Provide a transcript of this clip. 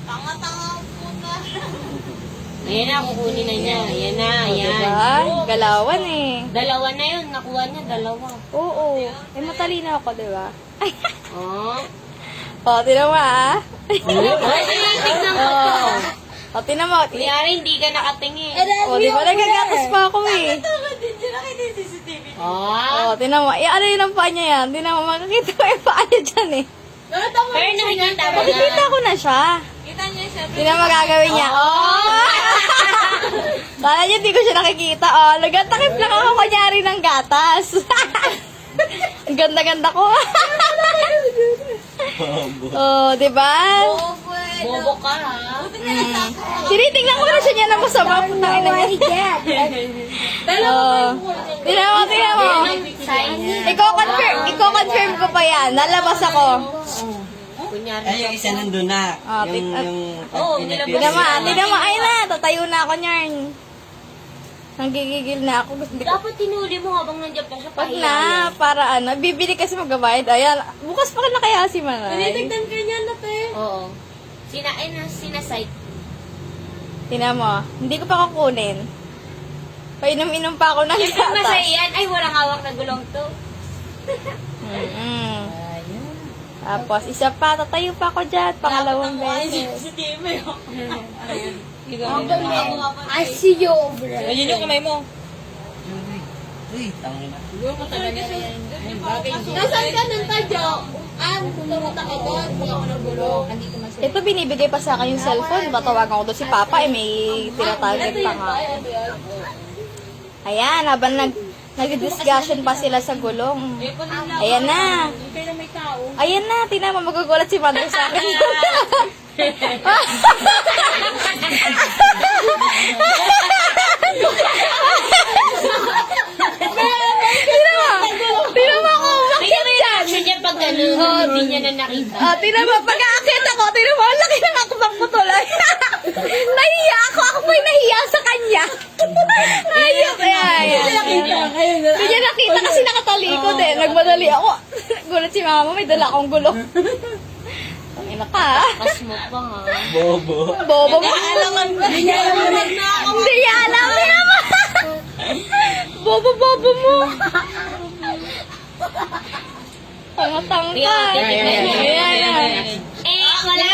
Tanga-tanga po na. Ayan na, kukunin na niya. Ayan na, ayan. Diba? Galawan eh. Dalawa na yun, nakuha niya, dalawa. Oo. Eh, matalino ako, diba? Ay, Oh. o, tinan mo ah. Ay, tignan ko to. O, tinan mo. Kunyari, hindi ka nakatingin. O, di ba nagagatas pa ako eh. Tama din siya. Nakita yung CCTV. Oh. O, tinan mo. Eh, ano yun ang paa niya yan? Tinan mo, makakita ko yung paa niya dyan eh. Nakita mo Pero rin siya nakikita niya. mo na. Makikita ko na siya. Kita niya siya. Tinan mo gagawin niya. Oh! Kala niya di ko siya nakikita. Oh, nagatakip lang ako kunyari ng gatas. Ang ganda-ganda ko. Oh, di ba? Bobo eh. Bobo ka, ha? Tinitingnan ko na siya niya na masama. Putangin na niya. Oh. Tingnan mo, tingnan mo. Iko-confirm ko pa yan. Nalabas ako. Kunyari. Ay, yung isa nandun na. Ah, Oo, nilabas Tingnan mo, tingnan mo. Ay na, tatayo na ako niyan. Nanggigigil na ako. Gusto ko. Dapat tinuli mo habang nandiyan pa siya. Wag na, para ano. Bibili kasi magabayad. Ayan, bukas pa na kaya si Manay. Tinitignan ka niya na, te. Oo. Sinasite. Tingnan mo, hindi ko pa kukunin. Painom-inom pa ako ng Siyempre gatas. masaya yan. Ay, walang hawak na gulong to. Mm-mm. Tapos, isa pa, tatayo pa ako dyan. Pangalawang beses. CCTV mo. I see you over there. Ayun yung kamay mo. Uy, tangin na. Nasaan ka ng tadyo? Pumunta ka doon. Pumunta ka ng gulong. Ito, binibigay pa sa akin yung cellphone. Tatawagan ko doon si Papa, eh, may tinatarget pa nga. Ayan, habang nag-discussion pa sila sa gulong. Ayan na. Ayan na, tingnan mo, magugulat si Mother sa akin. Tingnan mo ako, Kaya may reaction niya pag gano'n, hindi niya na nakita. tingnan mo, pag-aakit ako, tingnan mo, ang laki ng akbang ko tuloy. Nahiya ako, ako po'y nahiya sa kanya. Nahiya kaya. Hindi niya nakita kasi nakatalikod eh. Nagmadali ako. Gulat si mama, may dala akong gulong. Tangina ka ha. Pas mo pa, ha? Bobo. Bobo mo. Hindi niya alam na ako. Hindi niya alam naman. Bobo mo. Tanga-tanga. Ayan, Ayan. wala